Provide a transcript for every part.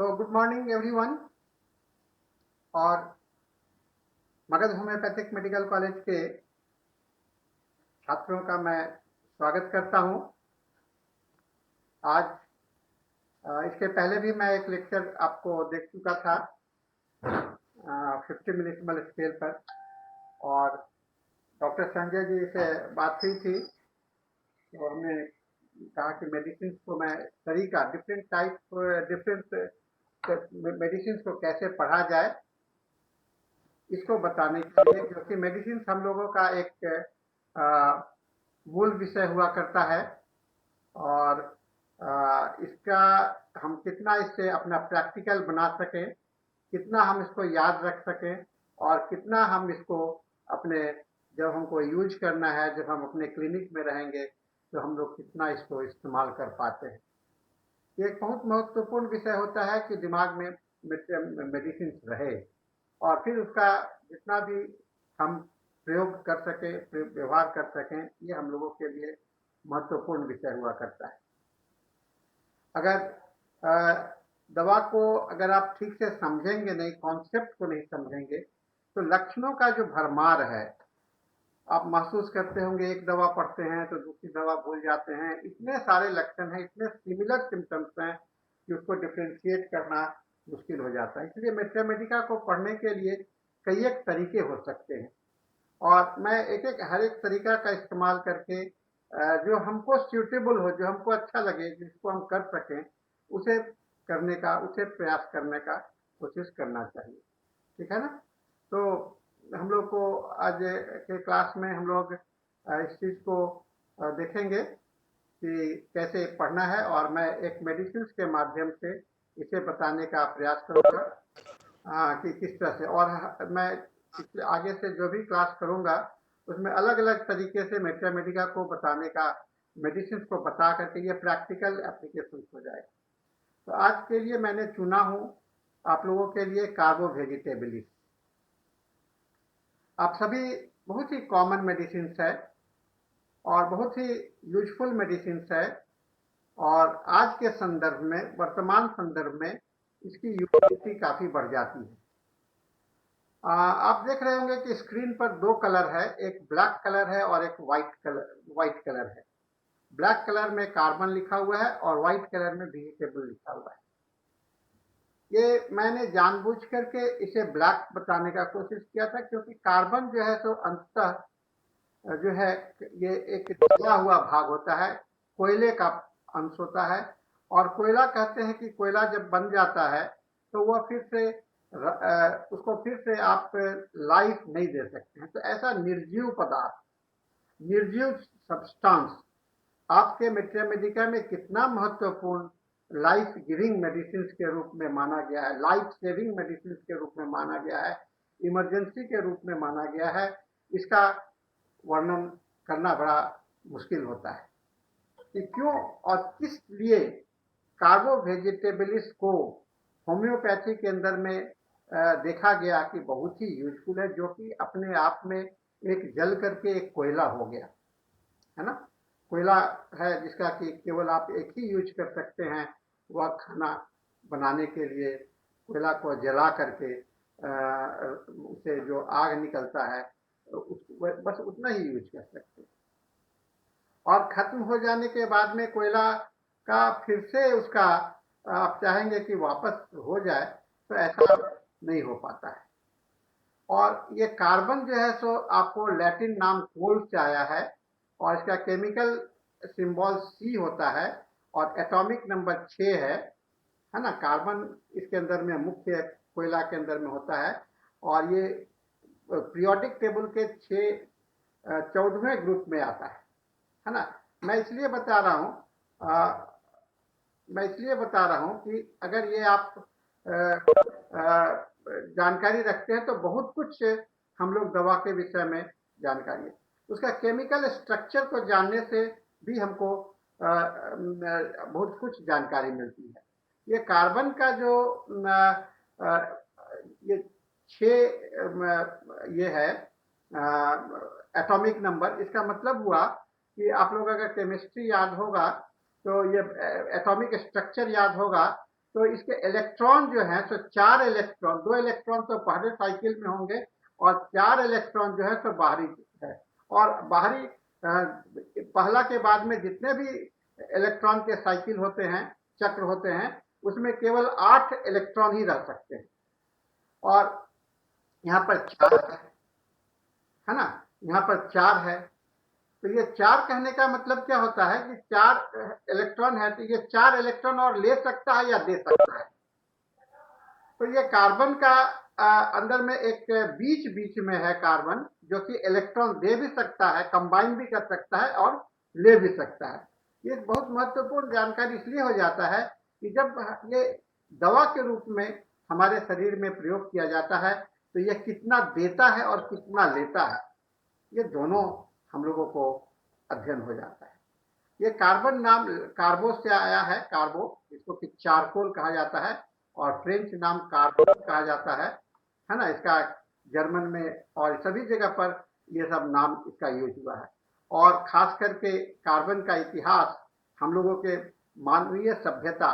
तो good morning everyone. और Magadh homeopathic medical college के छात्रों का मैं स्वागत करता हूं। आज इसके पहले भी मैं एक लेक्चर आपको देख चुका था 50 मिनिट स्केल पर, और डॉक्टर संजय जी से बात हुई थी। तो हमने कहा कि मेडिसिन को मैं तरीका डिफरेंट मेडिसिन को कैसे पढ़ा जाए, इसको बताने के लिए, क्योंकि मेडिसिन हम लोगों का एक मूल विषय हुआ करता है। और इसका हम कितना इससे अपना प्रैक्टिकल बना सकें, कितना हम इसको याद रख सकें, और कितना हम इसको अपने जब हमको यूज करना है, जब हम अपने क्लिनिक में रहेंगे, तो हम लोग कितना इसको इस्तेमाल कर पाते हैं। ये एक बहुत महत्वपूर्ण विषय होता है कि दिमाग में मेडिसिन रहे, और फिर उसका जितना भी हम प्रयोग कर सके, व्यवहार कर सकें, ये हम लोगों के लिए महत्वपूर्ण विषय हुआ करता है। अगर दवा को अगर आप ठीक से समझेंगे नहीं, कॉन्सेप्ट को नहीं समझेंगे, तो लक्षणों का जो भरमार है, आप महसूस करते होंगे, एक दवा पढ़ते हैं तो दूसरी दवा भूल जाते हैं। इतने सारे लक्षण हैं, इतने सिमिलर सिम्टम्स हैं कि उसको डिफ्रेंशिएट करना मुश्किल हो जाता है। इसलिए मैथमेटिका को पढ़ने के लिए कई एक तरीके हो सकते हैं, और मैं हर एक तरीका का इस्तेमाल करके जो हमको सूटेबल हो, जो हमको अच्छा लगे, जिसको हम कर सकें, उसे प्रयास करने का कोशिश करना चाहिए। ठीक है ना? तो हम लोग को आज के क्लास में हम लोग इस चीज़ को देखेंगे कि कैसे पढ़ना है, और मैं एक मेडिसिन के माध्यम से इसे बताने का प्रयास करूँगा कि किस तरह से। और मैं आगे से जो भी क्लास करूँगा उसमें अलग अलग तरीके से मैथमेटिका को बताने का, मेडिसिन को बता करके ये प्रैक्टिकल एप्लीकेशन हो जाएगा। तो आज के लिए मैंने चुना हूँ आप लोगों के लिए कार्बो वेजिटेबलिस। आप सभी बहुत ही कॉमन मेडिसिन है और बहुत ही यूजफुल मेडिसिन है, और आज के संदर्भ में, वर्तमान संदर्भ में इसकी यूटिलिटी काफ़ी बढ़ जाती है। आप देख रहे होंगे कि स्क्रीन पर दो कलर है, एक ब्लैक कलर है और एक व्हाइट कलर है। ब्लैक कलर में कार्बन लिखा हुआ है और व्हाइट कलर में वेजिटेबल लिखा हुआ है। ये मैंने जानबूझ करके इसे ब्लैक बताने का कोशिश किया था, क्योंकि कार्बन जो है तो अंततः जो है ये एक जला हुआ भाग होता है, कोयले का अंश होता है। और कोयला कहते हैं कि कोयला जब बन जाता है तो वह फिर से उसको फिर से आप लाइफ नहीं दे सकते हैं। तो ऐसा निर्जीव पदार्थ, निर्जीव सब्सटेंस आपके मैथमेटिका में कितना महत्वपूर्ण लाइफ गिविंग मेडिसिन के रूप में माना गया है, लाइफ सेविंग मेडिसिन के रूप में माना गया है, इमरजेंसी के रूप में माना गया है, इसका वर्णन करना बड़ा मुश्किल होता है कि क्यों और किस लिए कार्बो वेजिटेबलिस को होम्योपैथी के अंदर में देखा गया कि बहुत ही यूजफुल है, जो कि अपने आप में एक जल करके एक कोयला हो गया है ना। कोयला है जिसका कि केवल आप एक ही यूज कर सकते हैं, वह खाना बनाने के लिए कोयला को जला करके उसे जो आग निकलता है बस उतना ही यूज कर सकते हैं। और खत्म हो जाने के बाद में कोयला का फिर से उसका आप चाहेंगे कि वापस हो जाए, तो ऐसा नहीं हो पाता है। और ये कार्बन जो है सो आपको लैटिन नाम कोल से आया है, और इसका केमिकल सिंबल C होता है, और एटॉमिक नंबर 6 है ना। कार्बन इसके अंदर में मुख्य कोयला के अंदर में होता है, और ये पीरियोडिक टेबल के 14वें ग्रुप में आता है ना। मैं इसलिए बता रहा हूँ कि अगर ये आप जानकारी रखते हैं तो बहुत कुछ हम लोग दवा के विषय में जानकारी है। उसका केमिकल स्ट्रक्चर को जानने से भी हमको बहुत कुछ जानकारी मिलती है। ये कार्बन का जो ये 6 ये है एटॉमिक नंबर, इसका मतलब हुआ कि आप लोग अगर केमिस्ट्री याद होगा तो ये एटॉमिक स्ट्रक्चर याद होगा, तो इसके इलेक्ट्रॉन जो है सो 4 इलेक्ट्रॉन, 2 इलेक्ट्रॉन तो पहले साइकिल में होंगे और 4 इलेक्ट्रॉन जो है सो बाहरी है। और बाहरी पहला के बाद में जितने भी इलेक्ट्रॉन के साइकिल होते हैं, चक्र होते हैं, उसमें केवल 8 इलेक्ट्रॉन ही रह सकते हैं। और यहाँ पर 4 है ना, यहाँ पर 4 है। तो ये 4 कहने का मतलब क्या होता है कि 4 इलेक्ट्रॉन है, तो ये 4 इलेक्ट्रॉन और ले सकता है या दे सकता है। तो ये कार्बन का अंदर में एक बीच बीच में है कार्बन, जो कि इलेक्ट्रॉन दे भी सकता है, कंबाइन भी कर सकता है और ले भी सकता है। ये बहुत महत्वपूर्ण जानकारी इसलिए हो जाता है कि जब ये दवा के रूप में हमारे शरीर में प्रयोग किया जाता है तो ये कितना देता है और कितना लेता है, ये दोनों हम लोगों को अध्ययन हो जाता है। ये कार्बन नाम कार्बो से आया है, कार्बो, इसको कि चारकोल कहा जाता है, और फ्रेंच नाम कार्बन कहा जाता है ना। इसका जर्मन में और सभी जगह पर ये सब नाम इसका यूज हुआ है। और खास करके कार्बन का इतिहास हम लोगों के मानवीय सभ्यता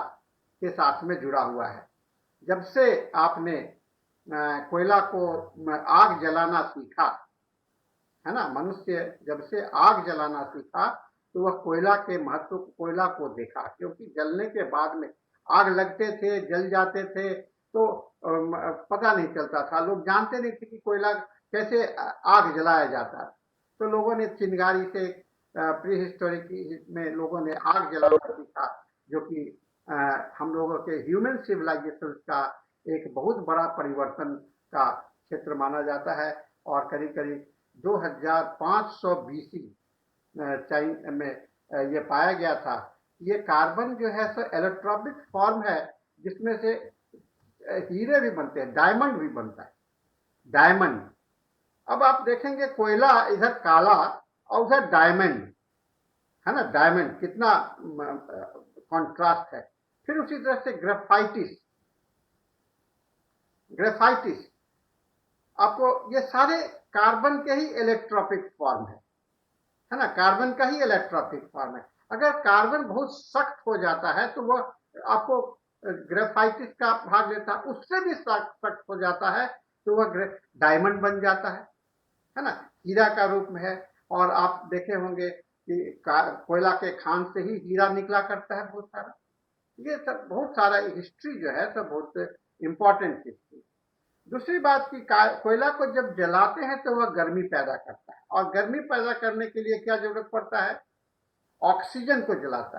के साथ में जुड़ा हुआ है। जब से आपने कोयला को आग जलाना सीखा, है ना, मनुष्य जब से आग जलाना सीखा तो वह कोयला के महत्व, कोयला को देखा, क्योंकि जलने के बाद में आग लगते थे, जल जाते थे, तो पता नहीं चलता था, लोग जानते नहीं थे कि कोयला कैसे आग जलाया जाता है। तो लोगों ने चिंगारी से, प्री हिस्टोरिक में लोगों ने आग जलाना सीखा, जो कि हम लोगों के ह्यूमन सिविलाइजेशन का एक बहुत बड़ा परिवर्तन का क्षेत्र माना जाता है। और करीब करीब 2500 बीसी चाइना में ये पाया गया था। ये कार्बन जो है सो इलेक्ट्रॉनिक फॉर्म है, जिसमें से हीरे भी बनते हैं, डायमंड भी बनता है, डायमंड। अब आप देखेंगे कोयला इधर काला और उधर डायमंड, है ना, डायमंड कितना कॉन्ट्रास्ट है। फिर उसी तरह से ग्रेफाइटिस, ग्रेफाइटिस आपको, ये सारे कार्बन के ही इलेक्ट्रॉनिक फॉर्म है ना, कार्बन का ही इलेक्ट्रॉनिक फॉर्म है। अगर कार्बन बहुत सख्त हो जाता है तो वह आपको ग्रेफाइटिस का भाग लेता है, उससे भी सख्त हो जाता है तो वह डायमंड बन जाता है ना, हीरा का रूप में है। और आप देखे होंगे कि कोयला के खान से ही हीरा निकला करता है बहुत सारा। ये सब बहुत सारा हिस्ट्री जो है सब बहुत इंपॉर्टेंट हिस्ट्री। दूसरी बात की कोयला को जब जलाते हैं तो वह गर्मी पैदा करता है, और गर्मी पैदा करने के लिए क्या जरूरत पड़ता है, ऑक्सीजन को जलाता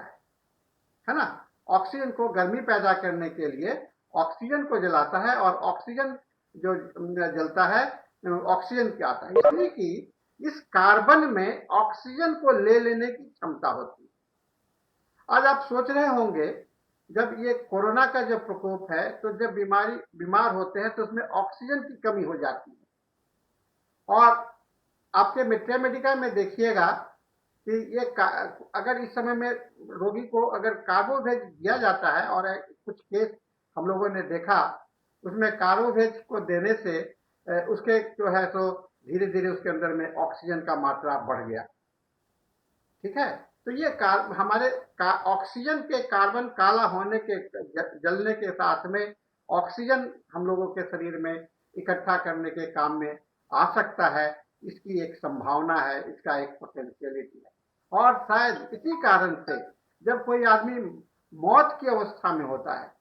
है ना। ऑक्सीजन को गर्मी पैदा करने के लिए ऑक्सीजन को जलाता है, और ऑक्सीजन जो जलता है, ऑक्सीजन क्या आता है, यानी कि इस कार्बन में ऑक्सीजन को ले लेने की क्षमता होती है। आज आप सोच रहे होंगे जब ये कोरोना का जो प्रकोप है, तो जब बीमार होते हैं तो उसमें ऑक्सीजन की कमी हो जाती है। और आपके मैथमेटिका में देखिएगा कि ये अगर इस समय में रोगी को अगर कार्बोवेज दिया जाता है, और कुछ केस हम लोगों ने देखा उसमें कार्बोवेज को देने से उसके जो है तो धीरे धीरे उसके अंदर में ऑक्सीजन का मात्रा बढ़ गया। ठीक है, तो ये हमारे ऑक्सीजन के कार्बन काला होने के जलने के साथ में ऑक्सीजन हम लोगों के शरीर में इकट्ठा करने के काम में आ सकता है, इसकी एक संभावना है, इसका एक पोटेंशियलिटी है। और शायद इसी कारण से जब कोई आदमी मौत की अवस्था में होता है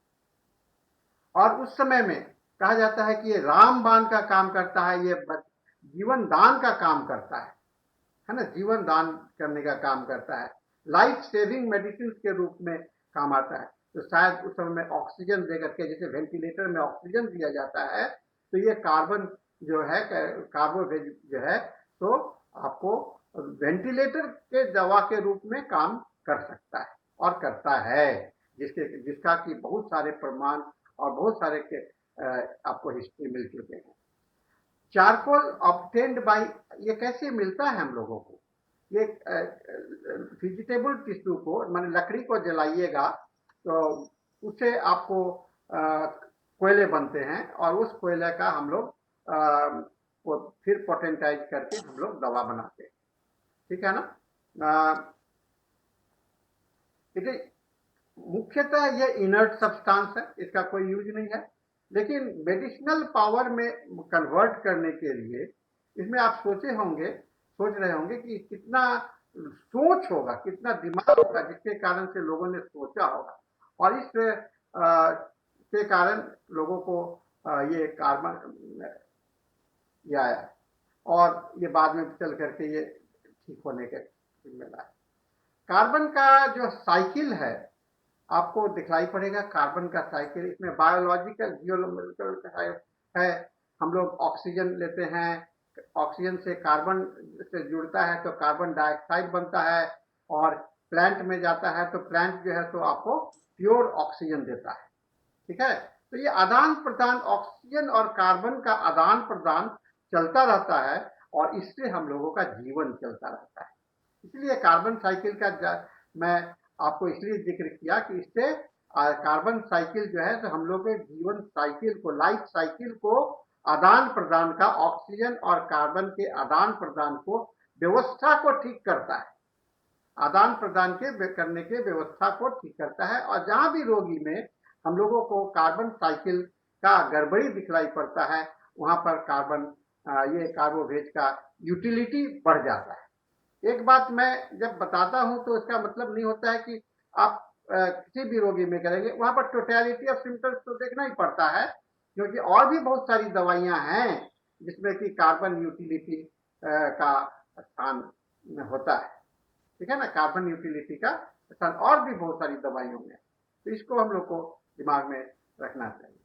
और उस समय में कहा जाता है कि ये रामबाण का काम करता है, ये जीवन दान का काम करता है ना, जीवन दान करने का काम करता है, लाइफ सेविंग मेडिसिन के रूप में काम आता है। तो शायद उस समय में ऑक्सीजन देकर के, जैसे वेंटिलेटर में ऑक्सीजन दिया जाता है, तो ये कार्बन जो है, कार्बोवेज जो है, तो आपको वेंटिलेटर के दवा के रूप में काम कर सकता है और करता है, जिसका कि बहुत सारे प्रमाण और बहुत सारे के आपको हिस्ट्री मिल चुके हैं। चारकोल ऑब्टेन्ड बाय, ये कैसे मिलता है हम लोगों को, ये वेजिटेबल टिश्यू को, माने लकड़ी को जलाइएगा तो उससे आपको कोयले बनते हैं, और उस कोयले का हम लोग फिर पोटेंटाइज करके हम लोग दवा बनाते हैं। ठीक है ना। मुख्यतः ये इनर्ट सब्सटेंस है, इसका कोई यूज नहीं है। लेकिन मेडिसिनल पावर में कन्वर्ट करने के लिए इसमें आप सोच रहे होंगे कि कितना सोच होगा, कितना दिमाग होगा, जिसके कारण से लोगों ने सोचा होगा और इस के कारण लोगों को ये कार्बन ये आया और ये बाद में चल करके ये ठीक होने के मिला है। कार्बन का जो साइकिल है आपको दिखलाई पड़ेगा, कार्बन का साइकिल। इसमें बायोलॉजिकल, जियोलॉजिकल है। हम लोग ऑक्सीजन लेते हैं, ऑक्सीजन से कार्बन से जुड़ता है तो कार्बन डाइऑक्साइड बनता है और प्लांट में जाता है तो प्लांट जो है तो आपको प्योर ऑक्सीजन देता है। ठीक है, तो ये आदान प्रदान, ऑक्सीजन और कार्बन का आदान प्रदान चलता रहता है और इससे हम लोगों का जीवन चलता रहता है। इसलिए कार्बन साइकिल का मैं आपको इसलिए जिक्र किया कि इससे कार्बन साइकिल जो है तो हम लोग के जीवन साइकिल को, लाइफ साइकिल को, आदान प्रदान का, ऑक्सीजन और कार्बन के आदान प्रदान को, व्यवस्था को ठीक करता है। आदान प्रदान के करने के व्यवस्था को ठीक करता है और जहां भी रोगी में हम लोगों को कार्बन साइकिल का गड़बड़ी दिखलाई पड़ता है वहां पर ये कार्बोवेज का यूटिलिटी बढ़ जाता है। एक बात मैं जब बताता हूं तो इसका मतलब नहीं होता है कि आप किसी भी रोगी में करेंगे, वहां पर टोटलिटी ऑफ सिम्टम्स तो देखना ही पड़ता है, क्योंकि और भी बहुत सारी दवाइयां हैं जिसमें कि कार्बन यूटिलिटी का स्थान होता है। ठीक है ना, कार्बन यूटिलिटी का स्थान और भी बहुत सारी दवाइयों में, तो इसको हम लोग को दिमाग में रखना चाहिए।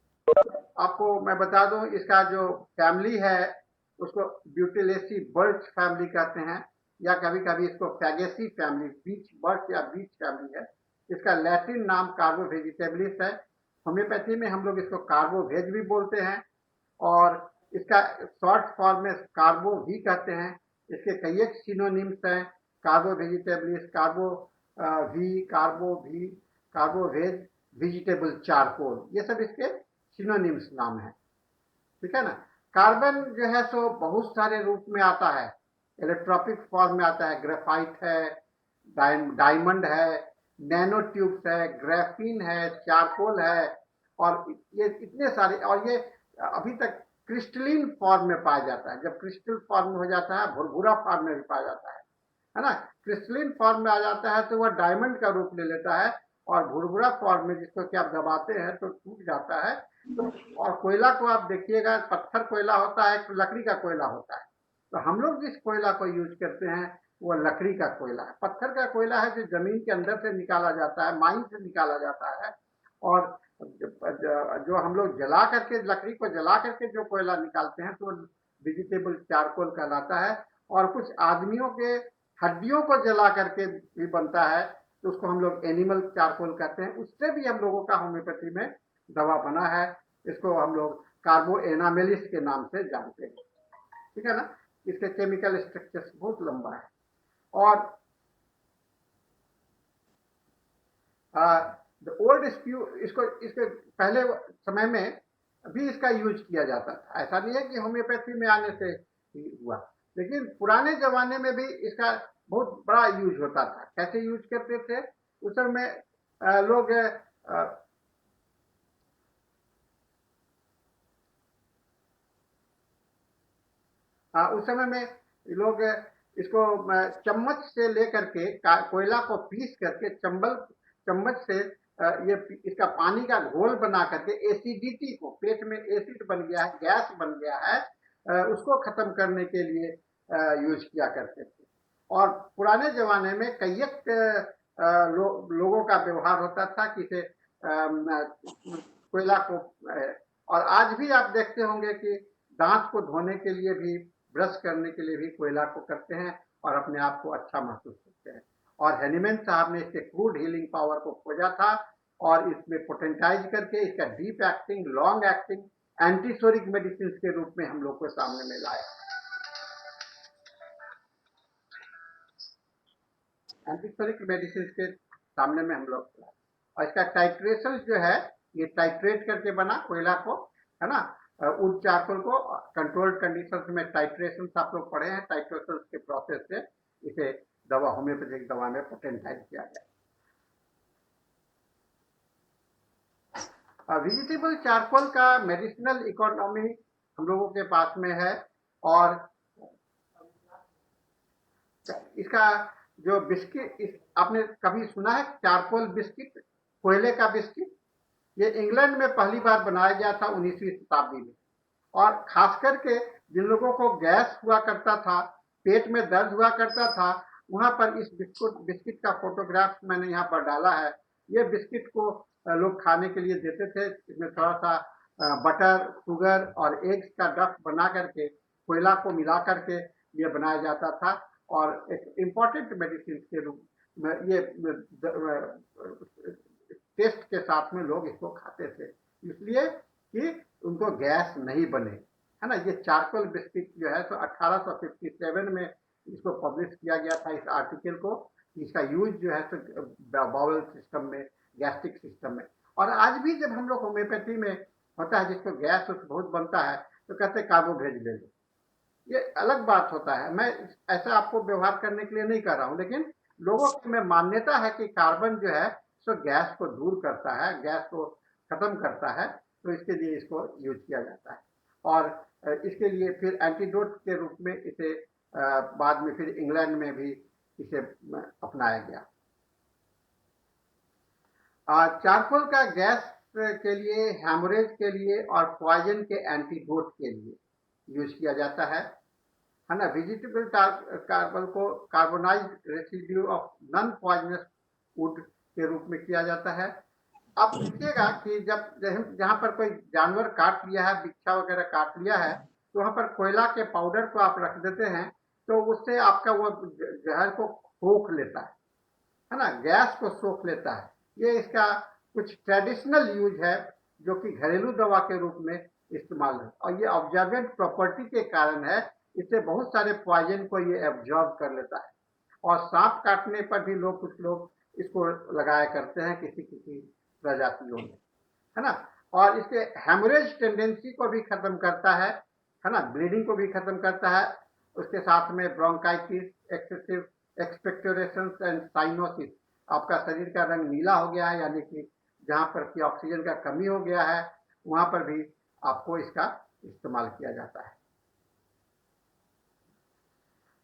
आपको मैं बता दूं, इसका जो फैमिली है उसको ब्यूटिलेसी बर्च फैमिली कहते हैं, या कभी कभी इसको फैगेसी फैमिली, बीच बर्च या बीच फैमिली है। इसका लैटिन नाम कार्बोवेजिटेबलिस है। होम्योपैथी में हम लोग इसको कार्बोवेज भी बोलते हैं और इसका शॉर्ट फॉर्म में कार्बो भी कहते हैं। इसके कई एक सिनोनिम्स हैं, कार्बोवेजिटेबलिस, कार्बोवेज, वेजिटेबल चारकोल, ये सब इसके सिनोनिम्स नाम है। ठीक है ना। कार्बन जो है सो बहुत सारे रूप में आता है, इलेक्ट्रॉपिक फॉर्म में आता है, ग्रेफाइट है, डायमंड है, नैनो ट्यूब्स है, ग्राफीन है, चारकोल है और ये इतने सारे, और ये अभी तक क्रिस्टलिन फॉर्म में पाया जाता है। जब क्रिस्टल फॉर्म में हो जाता है, भुरभुरा फॉर्म में भी पाया जाता है ना। क्रिस्टलिन फॉर्म में आ जाता है तो वह डायमंड का रूप ले लेता है और भुरभुरा फॉर्म में जिसको कि आप दबाते हैं तो टूट जाता है। तो और कोयला को आप देखिएगा, पत्थर कोयला होता है, लकड़ी का कोयला होता है। तो हम लोग जिस कोयला को यूज करते हैं वो लकड़ी का कोयला है। पत्थर का कोयला है जो जमीन के अंदर से निकाला जाता है, माइन से निकाला जाता है, और जो हम लोग जला करके, लकड़ी को जला करके जो कोयला निकालते हैं तो वेजिटेबल चारकोल कहलाता है। और कुछ आदमियों के हड्डियों को जला करके भी बनता है तो उसको हम लोग एनिमल चारकोल कहते हैं। उससे भी हम लोगों का होम्योपैथी में दवा बना है। इसको हम लोग कार्बो एनामेलिस के नाम से जानते हैं। ठीक है ना। इसके केमिकल स्ट्रक्चर बहुत लंबा है और ओल्ड इसके पहले समय में भी इसका यूज किया जाता था। ऐसा नहीं है कि होम्योपैथी में आने से ही हुआ, लेकिन पुराने जमाने में भी इसका बहुत बड़ा यूज होता था। कैसे यूज करते थे उस समय लोग उस समय में लोग इसको चम्मच से लेकर के कोयला को पीस करके चम्मच से ये इसका पानी का घोल बना करके एसिडिटी को, पेट में एसिड बन गया है, गैस बन गया है, उसको खत्म करने के लिए यूज किया करते थे। और पुराने जमाने में कई लोगों का व्यवहार होता था कि इसे कोयला को, और आज भी आप देखते होंगे कि दांत को धोने के लिए भी, ब्रश करने के लिए भी कोयला को करते हैं और अपने आप को अच्छा महसूस करते हैं। और हैनीमैन साहब ने इसके क्रूड हीलिंग पावर को खोजा था और इसमें पोटेंटाइज करके इसका deep acting, long acting antipsoric medicine के रूप में हम लोग को सामने में लाया। एंटीसोरिक मेडिसिन के सामने में हम लोग, और इसका टाइट्रेशन जो है ये टाइट्रेट करके बना कोयला को, है ना। उड चारकोल को कंट्रोल्ड कंडीशंस में टाइट्रेशन आप लोग पढ़े हैं, टाइट्रेशन के प्रोसेस से इसे दवा, होम्योपैथिक दवा में पोटेंटाइज किया गया। वेजिटेबल चारकोल का मेडिसिनल इकोनॉमी हम लोगों के पास में है। और इसका जो बिस्किट, आपने कभी सुना है चारकोल बिस्किट, कोयले का बिस्किट? ये इंग्लैंड में पहली बार बनाया गया था 19वीं शताब्दी में। और खास करके जिन लोगों को गैस हुआ करता था, पेट में दर्द हुआ करता था, वहां पर इस बिस्किट का फोटोग्राफ मैंने यहाँ पर डाला है। ये बिस्किट को लोग खाने के लिए देते थे। इसमें थोड़ा सा बटर, शुगर और एग्स का डस्ट बना करके कोयला को मिला करके ये बनाया जाता था। और एक इम्पॉर्टेंट मेडिसिन के रूप में ये टेस्ट के साथ में लोग इसको खाते थे, इसलिए कि उनको गैस नहीं बने, है ना। ये चारकोल बिस्किट जो है तो 1857 में इसको पब्लिश किया गया था, इस आर्टिकल को। इसका यूज जो है तो बाउल सिस्टम में, गैस्ट्रिक सिस्टम में। और आज भी जब हम लोग होम्योपैथी में होता है जिसको गैस बहुत बनता है तो कहते हैं कार्बोवेज ले लो। ये अलग बात होता है, मैं ऐसा आपको व्यवहार करने के लिए नहीं कर रहा हूं, लेकिन लोगों में मान्यता है कि कार्बन जो है सो गैस को दूर करता है, गैस को खत्म करता है, तो इसके लिए इसको यूज किया जाता है। और इसके लिए फिर एंटीडोट के रूप में इसे बाद में फिर इंग्लैंड में भी इसे अपनाया गया। चारकोल का गैस के लिए, हेमोरेज के लिए और पॉइजन के एंटीडोट के लिए यूज किया जाता है ना। वेजिटेबल कार्बन को carbonised residue of non poisonous wood के रूप में किया जाता है। आप देखिएगा कि जब जहां पर कोई जानवर काट लिया है, बिच्छा वगैरह काट लिया है, तो वहां पर कोयला के पाउडर को आप रख देते हैं, तो उससे आपका वो जहर को सोख लेता है ना, गैस को सोख लेता है। ये इसका कुछ ट्रेडिशनल यूज है जो कि घरेलू दवा के रूप में इस्तेमाल है। और ये ऑब्जर्वेंट प्रॉपर्टी के कारण है, इससे बहुत सारे पॉइजन को ये एब्जॉर्ब कर लेता है। और सांप काटने पर भी कुछ लोग इसको लगाया करते हैं किसी किसी प्रजातियों में, है ना। और इसके हेमोरेज टेंडेंसी को भी खत्म करता है ना, ब्लीडिंग को भी खत्म करता है। उसके साथ में bronchitis, excessive expectoration and cyanosis, आपका शरीर का रंग नीला हो गया है, यानी कि जहां पर कि ऑक्सीजन का कमी हो गया है, वहां पर भी आपको इसका इस्तेमाल किया जाता है।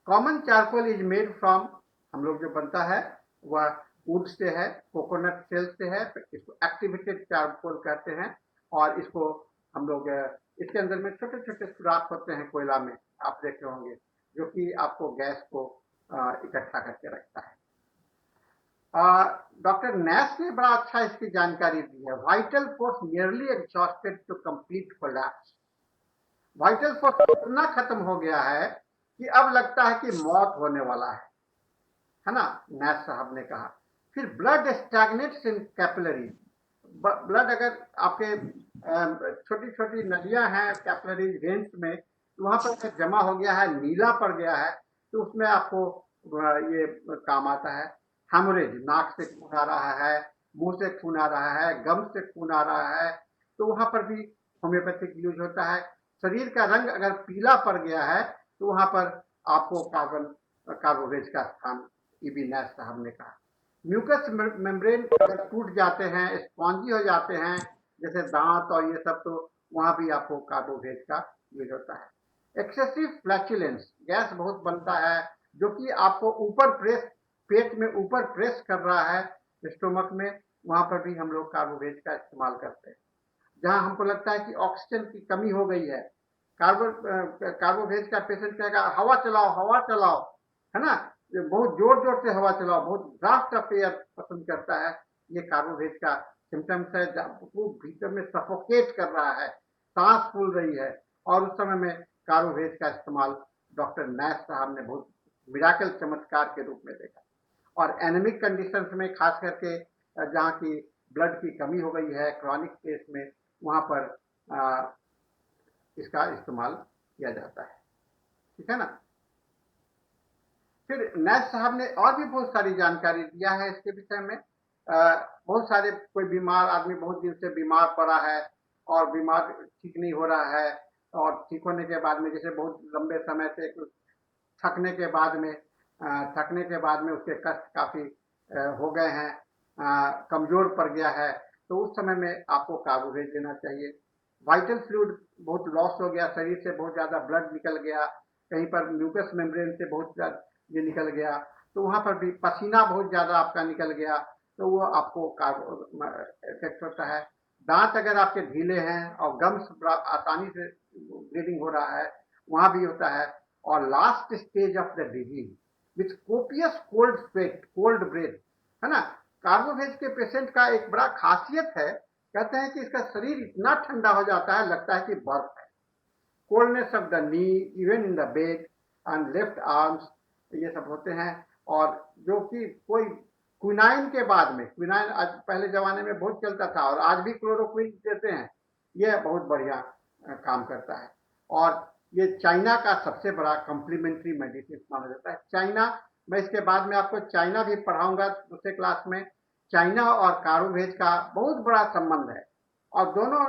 Common charcoal is made from, हम लोग जो बनता है वह वुड से है, कोकोनट सेल से है, इसको एक्टिवेटेड चारकोल कहते हैं। और इसको हम लोग, इसके अंदर में छोटे छोटे सुराख होते हैं कोयला में, आप देखे होंगे, जो कि आपको गैस को इकट्ठा करके रखता है। डॉक्टर नैश ने बड़ा अच्छा इसकी जानकारी दी है। Vital force nearly exhausted to complete collapse. Vital force इतना खत्म हो गया है कि अब लगता है कि मौत होने वाला है ना, नैश साहब ने कहा। फिर ब्लड स्टैग्नेट्स इन कैपिलरी, ब्लड अगर आपके छोटी छोटी नदियां हैं कैपिलरी वेन्स में, वहां पर जमा हो गया है, नीला पड़ गया है, तो उसमें आपको ये काम आता है। हेमोरेज, नाक से खून आ रहा है, मुंह से खून आ रहा है, गम से खून आ रहा है, तो वहां पर भी होम्योपैथिक यूज होता है। शरीर का रंग अगर पीला पड़ गया है तो वहां पर आपको कार्बोवेज का स्थान, ईबी नैश साहब ने कहा। म्यूकस मेम्ब्रेन अगर टूट जाते हैं, स्पॉन्जी हो जाते हैं, जैसे दांत और ये सब, तो वहां भी आपको कार्बोवेज का यूज होता है। एक्सेसिव फ्लैचुलेंस, गैस बहुत बनता है जो कि आपको ऊपर प्रेस, पेट में ऊपर प्रेस कर रहा है स्टोमक में, वहां पर भी हम लोग कार्बोवेज का इस्तेमाल करते हैं। जहां हमको लगता है कि ऑक्सीजन की कमी हो गई है, कार्बोवेज का पेशेंट कहेगा हवा चलाओ, हवा चलाओ, है ना, बहुत जोर जोर से हवा चलाओ, बहुत ड्राफ्ट ऑफ एयर पसंद करता है। ये कार्बोवेज का सिम्टम्स है, वो भीतर में सफोकेट कर रहा है, सांस फूल रही है, और उस समय में कार्बोवेज का इस्तेमाल डॉक्टर नैश साहब ने बहुत मिराकल चमत्कार के रूप में देखा। और एनेमिक कंडीशंस में, खास करके जहाँ की ब्लड की कमी हो गई है क्रॉनिक केस में, वहां पर इसका इस्तेमाल किया जाता है, ठीक है ना। फिर नैश साहब ने और भी बहुत सारी जानकारी दिया है इसके विषय में। बहुत सारे, कोई बीमार आदमी बहुत दिन से बीमार पड़ा है और बीमार ठीक नहीं हो रहा है, और ठीक होने के बाद में जैसे बहुत लंबे समय से थकने के बाद में उसके कष्ट काफी हो गए हैं, कमजोर पड़ गया है, तो उस समय में आपको कार्बोवेज देना चाहिए। वाइटल फ्लूइड बहुत लॉस हो गया, शरीर से बहुत ज़्यादा ब्लड निकल गया, कहीं पर म्यूकस मेम्ब्रेन से बहुत ज़्यादा ये निकल गया, तो वहाँ पर भी पसीना बहुत ज़्यादा आपका निकल गया, तो वो आपको कार्बो इफेक्ट होता है। दांत अगर आपके ढीले हैं और गम्स आसानी से ब्लीडिंग हो रहा है, वहाँ भी होता है। और last stage of the disease with copious cold sweat, cold breath, है ना। कार्बोवेज के पेशेंट का एक बड़ा खासियत है, कहते हैं कि इसका शरीर इतना ठंडा हो जाता है, लगता है कि बर्फ है। Coldness of the knee even in the back and left arms, ये सब होते हैं। और जो कि कोई क्विनाइन के बाद में, क्विनाइन आज पहले जमाने में बहुत चलता था और आज भी क्लोरोक्विन देते हैं, ये बहुत बढ़िया काम करता है। और ये चाइना का सबसे बड़ा कॉम्प्लीमेंट्री मेडिसिन माना जाता है। चाइना, मैं इसके बाद में आपको चाइना भी पढ़ाऊंगा दूसरे क्लास में। चाइना और कार्बोवेज का बहुत बड़ा संबंध है और दोनों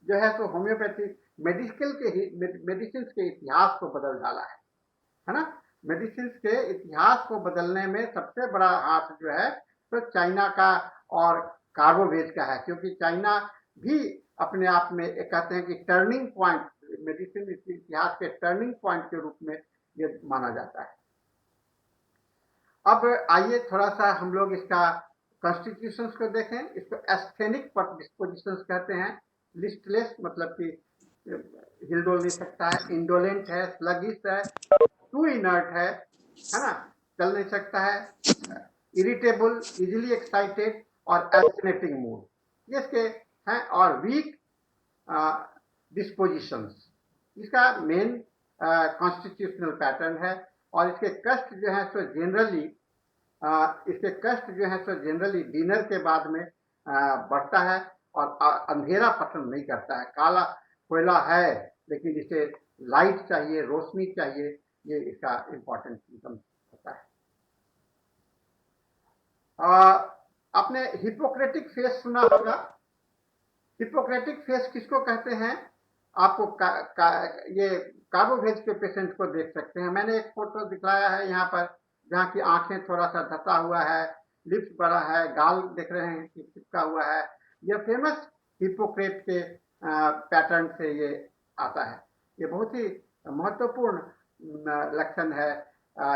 जो है सो होम्योपैथिक मेडिसिन के इतिहास को बदल डाला है ना। मेडिसिन के इतिहास को बदलने में सबसे बड़ा हाथ जो है तो चाइना का और कार्बोवेज का है, क्योंकि चाइना भी अपने आप में एक कहते हैं कि टर्निंग पॉइंट, मेडिसिन इतिहास के टर्निंग पॉइंट के रूप में ये माना जाता है। अब आइए थोड़ा सा हम लोग इसका कॉन्स्टिट्यूशंस को देखें। इसको एस्थेनिक डिस्पोजिशंस कहते हैं। लिस्टलेस मतलब कि हिलडोल नहीं सकता है, इंडोलेंट है, स्लगिश है, टू इनर्ट है ना, चल नहीं सकता है, इरिटेबल, इजिली एक्साइटेड और एल्टरनेटिंग मूड, ये इसके हैं। और वीक डिस्पोजिशंस इसका मेन कॉन्स्टिट्यूशनल पैटर्न है। और इसके कष्ट जो है सो जनरली डिनर के बाद में बढ़ता है और अंधेरा पसंद नहीं करता है। काला कोयला है लेकिन इसे लाइट चाहिए, रोशनी चाहिए, ये इसका इंपॉर्टेंट सिम्टम होता है। आपने हिपोक्रेटिक फेस सुना होगा। हिपोक्रेटिक फेस किसको कहते हैं? आपको ये कार्बोवेज के पेशेंट को देख सकते हैं। मैंने एक फोटो दिखाया है यहाँ पर, जहाँ की आंखें थोड़ा सा धसा हुआ है, लिप्स बड़ा है, गाल देख रहे हैं कि चिपका हुआ है। यह फेमस हिपोक्रेट के पैटर्न से ये आता है। ये बहुत ही महत्वपूर्ण लक्षण है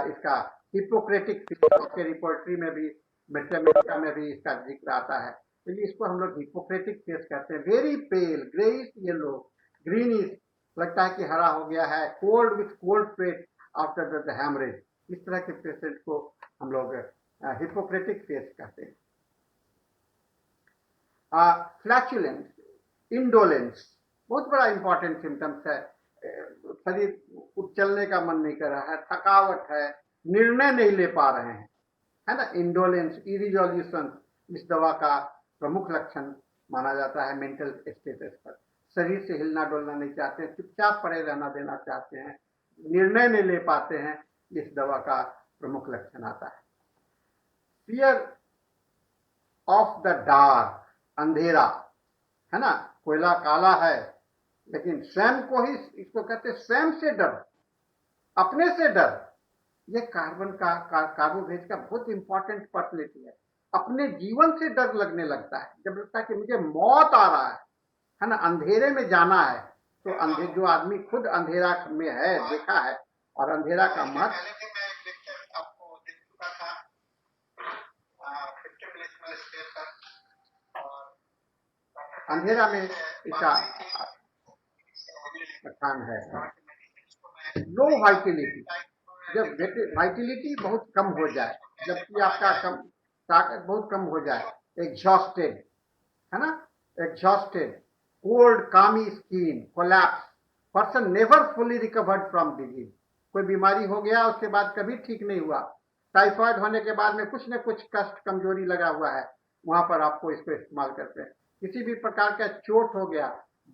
इसका। हिपोक्रेटिक के रिपोर्टरी में भी, मेट्रामेटिका में भी इसका जिक्र आता है। तो इसको हम लोग हिपोक्रेटिक फेस कहते हैं। वेरी पेल, ग्रेइश येलो, ग्रीनिश, लगता है कि हरा हो गया है। Cold with cold sweat after the haemorrhage, इस तरह के पेशेंट को हम लोग हिपोक्रेटिक फेस कहते हैं। फ्लैचुलेंस, इंडोलेंस बहुत बड़ा इंपॉर्टेंट सिम्टम्स है। शरीर चलने का मन नहीं कर रहा है, थकावट है, निर्णय नहीं ले पा रहे हैं, है ना। इंडोलेंस, इरिजोल्यूशन इस दवा का प्रमुख लक्षण माना जाता है मेंटल स्टेटस पर। शरीर से हिलना डुलना नहीं चाहते हैं, चुपचाप पड़े रहना देना चाहते हैं, निर्णय नहीं ले पाते हैं, इस दवा का प्रमुख लक्षण आता है। फियर ऑफ द डार्क, अंधेरा, है ना। कोयला काला है लेकिन स्वयं को ही, इसको कहते हैं स्वयं से डर, अपने से डर। ये कार्बोवेज का बहुत इंपॉर्टेंट पर्सनैलिटी है। अपने जीवन से डर लगने लगता है, जब लगता है कि मुझे मौत आ रहा है ना, अंधेरे में जाना है। तो जो आदमी खुद अंधेरा में है, देखा है, और अंधेरा का महत्व आपको देख चुका था, अंधेरा में इसका स्थान है। लो वाइटिलिटी, जब वाइटिलिटी बहुत कम हो जाए, जबकि आपका ताकत बहुत कम हो जाए, एग्जॉस्टेड, है ना, एग्जॉस्टेड, कोल्ड कामी skin, collapse, person never fully recovered from disease. कोई बीमारी हो गया उसके बाद कभी ठीक नहीं हुआ। टाइफाइड होने के बाद में कुछ न कुछ कष्ट कमजोरी लगा हुआ है, वहां पर आपको इसको इस्तेमाल करते हैं। किसी भी प्रकार का चोट हो गया,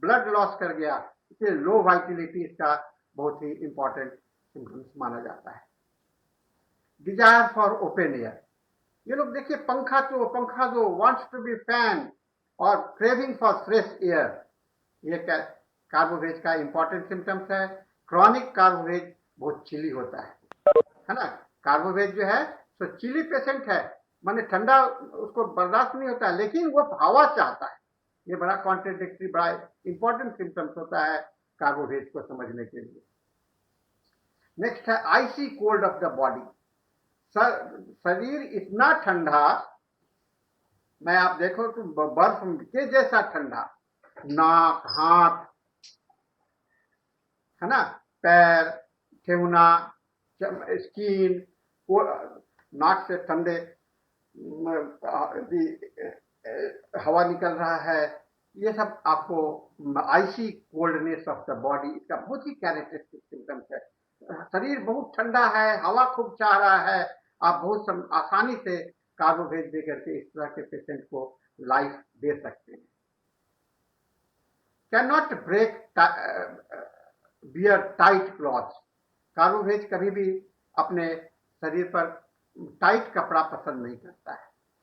ब्लड लॉस कर गया, इसलिए लो वाइटिलिटी इसका बहुत ही इंपॉर्टेंट सिम्टम्स माना जाता है। डिजायर फॉर ओपन एयर, ये लोग देखिए पंखा जो वांट्स टू बी फैन, और क्रेविंग फॉर फ्रेश एयर, ये कार्बोवेज का इंपॉर्टेंट सिम्टम्स है। क्रॉनिक कार्बोवेज बहुत चिली होता है ना। कार्बोवेज जो है तो चिली पेशेंट है, माने ठंडा उसको बर्दाश्त नहीं होता है, लेकिन वो हवा चाहता है, ये बड़ा कॉन्ट्रेडिक्टरी, बड़ा इंपॉर्टेंट सिम्टम्स होता है कार्बोवेज को समझने के लिए। नेक्स्ट है आइसी कोल्ड ऑफ द बॉडी। शरीर इतना ठंडा, मैं आप देखो तो बर्फ के जैसा ठंडा, नाक, हाथ, है ना, पैर, ठेहुना, स्किन, नाक से ठंडे हवा निकल रहा है, ये सब आपको आइसी कोल्डनेस ऑफ द बॉडी, इसका बहुत ही कैरेक्टरिस्टिक सिम्टम्स है। शरीर बहुत ठंडा है, हवा खूब चाह रहा है, आप बहुत आसानी से कार्बोवेज दे करके इस तरह के पेशेंट को लाइफ दे सकते हैं। Can not break bear tight cloth. Carbo veg कभी भी अपने शरीर पर टाइट कपड़ा पसंद नहीं करता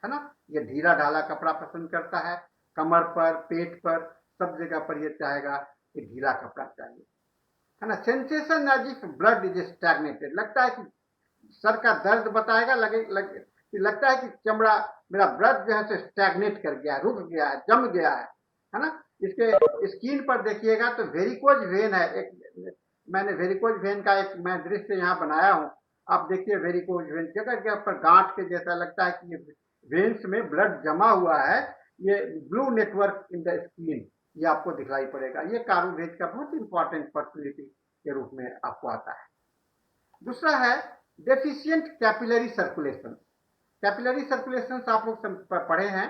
है ना, ये ढीला ढाला कपड़ा पसंद करता है, कमर पर, पेट पर, सब जगह पर ये चाहेगा कि ढीला कपड़ा चाहिए, है ना। Sensation as if blood is stagnated, लगता है कि सर का दर्द बताएगा, लगता है कि चमड़ा, मेरा ब्लड जो है तो स्टैग्नेट कर गया है, रुक गया है, जम गया है ना। इसके स्किन पर देखिएगा तो वेरिकोज वेन है, एक मैंने वेरिकोज वेन का एक मैं दृश्य यहाँ बनाया हूँ, आप देखिए वेरिकोज वेन जगह जगह पर गांठ के जैसा लगता है कि ये वेन्स में ब्लड जमा हुआ है, ये blue network in the skin, ये आपको दिखलाई पड़ेगा। ये कार्बोवेज का बहुत इंपॉर्टेंट फर्टिलिटी के रूप में आपको आता है। दूसरा है deficient capillary circulation. Capillary circulation आप लोग पढ़े हैं,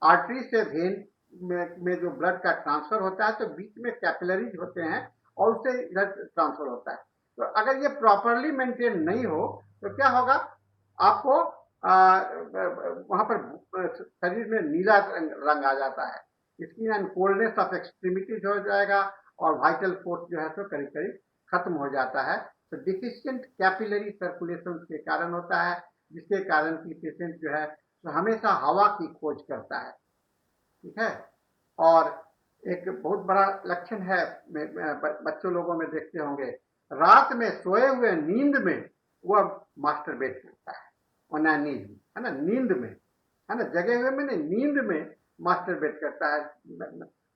आर्टरी से वेन में जो ब्लड का ट्रांसफर होता है तो बीच में कैपिलरीज होते हैं और उससे इधर ट्रांसफर होता है। तो अगर ये प्रॉपरली मेंटेन नहीं हो तो क्या होगा, आपको वहां पर शरीर में नीला रंग आ जाता है, skin and coldness of extremities हो जाएगा और वाइटल फोर्स जो है तो करीब करीब खत्म हो जाता है। तो डिफिशिएंट कैपिलरी सर्कुलेशन के कारण होता है, जिसके कारण कि पेशेंट जो है तो हमेशा हवा की खोज करता है, ठीक है। और एक बहुत बड़ा लक्षण है, बच्चों लोगों में देखते होंगे, रात में सोए हुए नींद में वह मास्टरबेट करता है, ओनानिज्म, है ना, नींद में, है ना, जगे हुए में नहीं, नींद में मास्टरबेट करता है।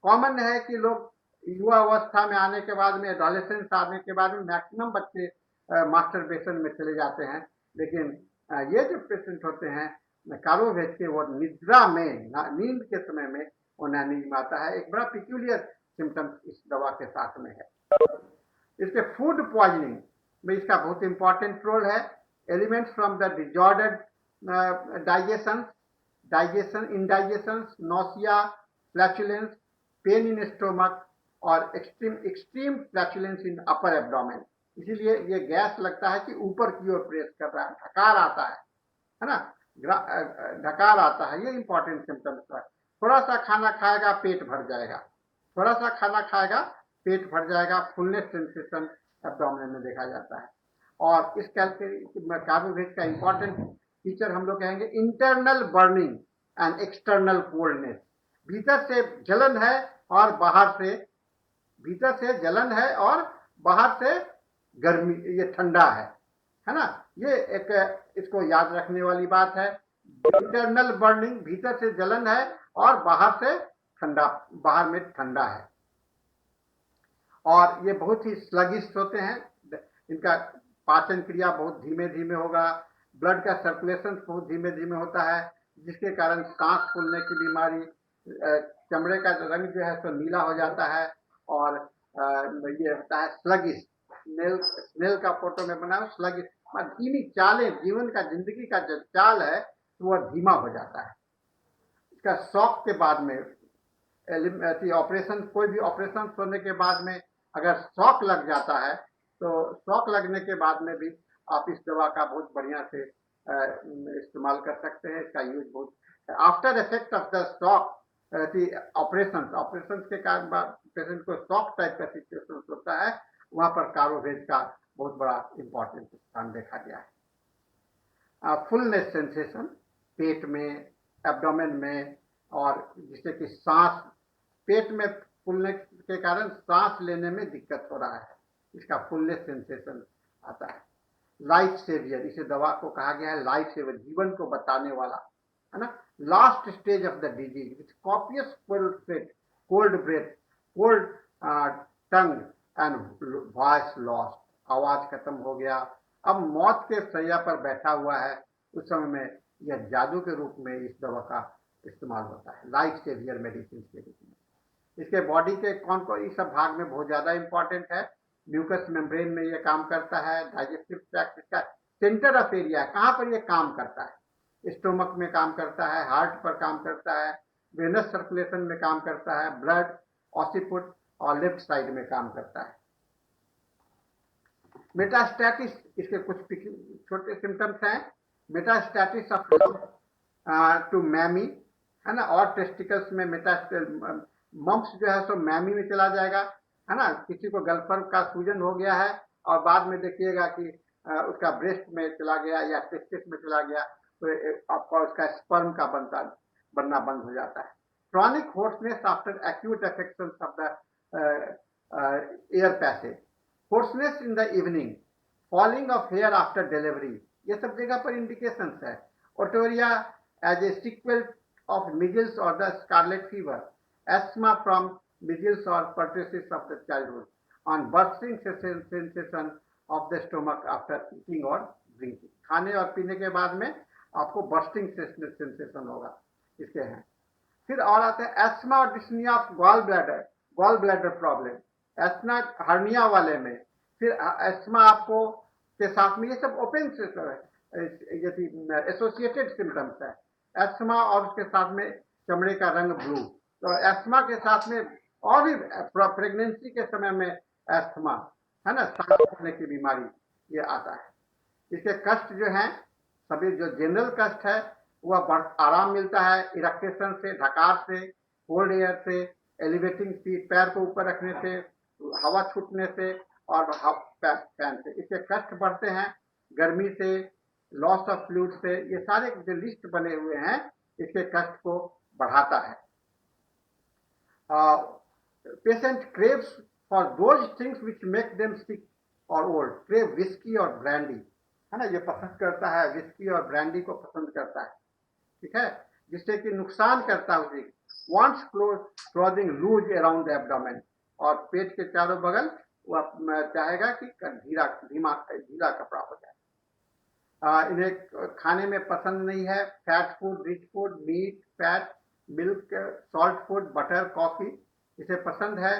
कॉमन है कि लोग युवा अवस्था में आने के बाद में, एडोलेसेंस आने के बाद में मैक्सिमम बच्चे मास्टरबेशन में चले जाते हैं, लेकिन ये जो पेशेंट होते हैं कार्बोवेज के, वो निद्रा में, नींद के समय में ओनानिज्म आता है। एक बड़ा पिक्यूलियर सिम्टम्स इस दवा के साथ में है। इसके फूड पॉइजनिंग में इसका बहुत इंपॉर्टेंट रोल है। Elements from the disordered digestion, indigestion, nausea, flatulence, pain in stomach और extreme flatulence in upper abdomen. इसीलिए ये गैस लगता है कि ऊपर की ओर प्रेस कर रहा है, ढकार आता है ना, ढकार आता है, ये इंपॉर्टेंट सिम्टम्स है। थोड़ा सा खाना खाएगा पेट भर जाएगा, थोड़ा सा खाना खाएगा पेट भर जाएगा, फुलनेस सेंसेशन एब्डोमेन में देखा जाता है। और इस कार्बोवेज का इंपॉर्टेंट फीचर हम लोग कहेंगे internal burning and external coldness. भीतर से जलन है और बाहर से, भीतर से जलन है और बाहर से गर्मी, ये ठंडा है ना। ये एक इसको याद रखने वाली बात है, इंटरनल बर्निंग, भीतर से जलन है और बाहर से ठंडा, बाहर में ठंडा है। और ये बहुत ही स्लगिश होते हैं, इनका पाचन क्रिया बहुत धीमे धीमे होगा, ब्लड का सर्कुलेशन बहुत धीमे धीमे होता है, जिसके कारण सांस फूलने की बीमारी, चमड़े का रंग जो है तो नीला हो जाता है और ये होता है स्लगिश। स्नेल का फोटो में बना स्लगिश, धीमी चालें, जीवन का, जिंदगी का जो चाल है तो वह धीमा हो जाता है। इसका शॉक के बाद में ऑपरेशन, कोई भी ऑपरेशन होने के बाद में अगर शॉक लग जाता है तो शॉक लगने के बाद में भी आप इस दवा का बहुत बढ़िया से इस्तेमाल कर सकते हैं। इसका यूज बहुत after effect of the shock operation के कारण पेशेंट को शॉक टाइप का सिचुएशन होता है, वहां पर कार्बोवेज का बहुत बड़ा इंपॉर्टेंट स्थान देखा गया है। फुलनेस सेंसेशन पेट में, एब्डोमेन में, और जिससे कि सांस, पेट में फूलने के कारण सांस लेने में दिक्कत हो रहा है, इसका फुलनेस सेंसेशन आता है। लाइफ सेवियर, इसे दवा को कहा गया है लाइफ सेवियर, जीवन को बचाने वाला, है ना। last stage of the disease with copious cold sweat, cold breath, cold tongue and voice lost. आवाज खत्म हो गया, अब मौत के शैया पर बैठा हुआ है। उस समय में यह जादू के रूप में इस दवा का इस्तेमाल होता है, लाइफ सेवियर मेडिसिन के रूप में। इसके बॉडी के कौन कौन इस सब भाग में बहुत ज्यादा इंपॉर्टेंट है। म्यूकस मेम्ब्रेन में ये काम करता है, डाइजेस्टिव ट्रैक्ट इसका सेंटर ऑफ एरिया, कहाँ पर ये काम करता है, स्टोमक में काम करता है, हार्ट पर काम करता है, वेनस सर्कुलेशन में काम करता है, ब्लड, ऑसिपुट और लेफ्ट साइड में काम करता है। मेटास्टैटिस इसके कुछ छोटे सिम्टम्स हैं। मेटास्टैटिस ऑफ टू मैमी है ना, और टेस्टिकल्स में मम्प्स जो है सो मैमी में चला जाएगा है ना। किसी को गलफर्म का सूजन हो गया है और बाद में देखिएगा कि उसका ब्रेस्ट में चला गया या टेस्टिस में चला गया, तो आपका उसका स्पर्म का बनना बंद हो जाता है। Chronic hoarseness after acute affection of the air passage, hoarseness in the evening, falling of hair after delivery, ये सब जगह पर इंडिकेशंस है। Otorrhoea as a sequel of measles और the scarlet fever, asthma from measles और pertussis of the childhood, on bursting sensation of the stomach after eating और drinking, खाने और पीने के बाद में आपको बर्स्टिंग सेंसेशन होगा, इसके हैं। फिर और आते हैं एस्थमा और dyspnoea of gall bladder problem, asthma hernia वाले में। फिर एस्थमा आपको के साथ में ये सब ओपन यदि एसोसिएटेड सिम्टम्स है, एस्थमा और उसके साथ में चमड़े का रंग ब्लू, तो एस्थमा के साथ में और भी प्रेगनेंसी के समय में एस्थमा है ना, सांस लेने की बीमारी ये आता है। इसके कष्ट जो हैं सभी, जो जनरल कष्ट है वह आराम मिलता है इरेक्टेशन से, ढकार से, कोल्ड एयर से, एलिवेटिंग फीट पैर को ऊपर रखने से, हवा छूटने से और फैन से। इसके कष्ट बढ़ते हैं गर्मी से, लॉस ऑफ फ्लूइड से, ये सारे जो लिस्ट बने हुए हैं इसके कष्ट को बढ़ाता है। Patient craves for those things which make them sick और ओल्ड, क्रेव विस्की और ब्रांडी है ना, ये पसंद करता है, विस्की और ब्रांडी को पसंद करता है, ठीक है, जिससे कि नुकसान करता है उसे। Wants clothing loose around the abdomen, और पेट के चारों बगल वह चाहेगा कि ढीला कपड़ा हो जाए। इन्हें खाने में पसंद नहीं है fat food, rich food, meat, fat, milk, salt food, butter, coffee, इसे पसंद है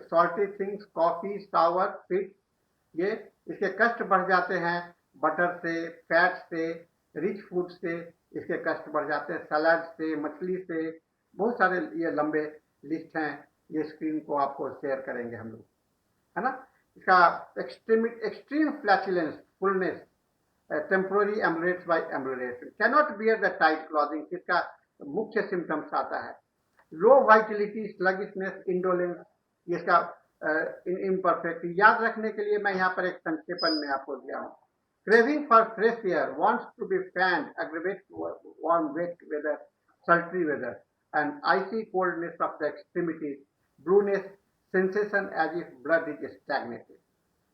salty things, coffee, sour, sweet, ये इसके कष्ट बढ़ जाते हैं बटर से, फैट से, रिच फूड से इसके कष्ट बढ़ जाते हैं, सलाद से, मछली से, बहुत सारे ये लंबे लिस्ट हैं, ये स्क्रीन को आपको शेयर करेंगे हम लोग है ना। इसका extreme flatulence, fullness, temporary ambulates by ambulation, cannot bear the tight clothing, इसका मुख्य सिम्टम्स आता है। लो वाइटिलिटी, स्लगिशनेस, इंडोलेंस, इसका इम्परफेक्ट, याद रखने के लिए मैं यहाँ पर एक संक्षेपण में आपको दिया हूँ। Craving for fresh air, wants to be fan, aggravate warm wet weather, sultry weather, and icy coldness of the extremities, blueness, sensation as if blood is stagnated।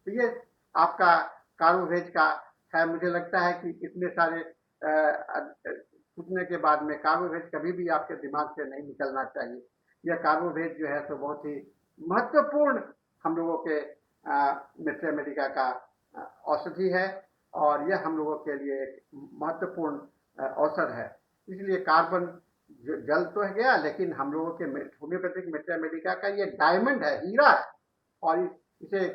तो ये आपका कार्बोवेज का है। मुझे लगता है कि इतने सारे पूछने के बाद में कार्बोवेज कभी भी आपके दिमाग से नहीं निकलना चाहिए। यह कार्बोवेज जो है तो बहुत ही महत्वपूर्ण हम लोगों के मेट्रा मेडिका का औषधि है, और यह हम लोगों के लिए एक महत्वपूर्ण औषध है। इसलिए कार्बन जल तो है गया, लेकिन हम लोगों के होम्योपैथिक मेट्रा मेडिका का ये डायमंड है, हीरा है, और इसे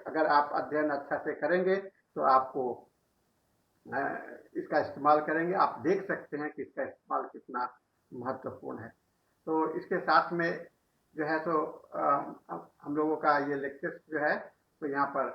अगर आप अध्ययन अच्छा से करेंगे तो आपको इसका इस्तेमाल करेंगे, आप देख सकते हैं कि इसका इस्तेमाल कितना महत्वपूर्ण है। तो इसके साथ में जो है तो हम लोगों का ये लेक्चर जो है तो यहाँ पर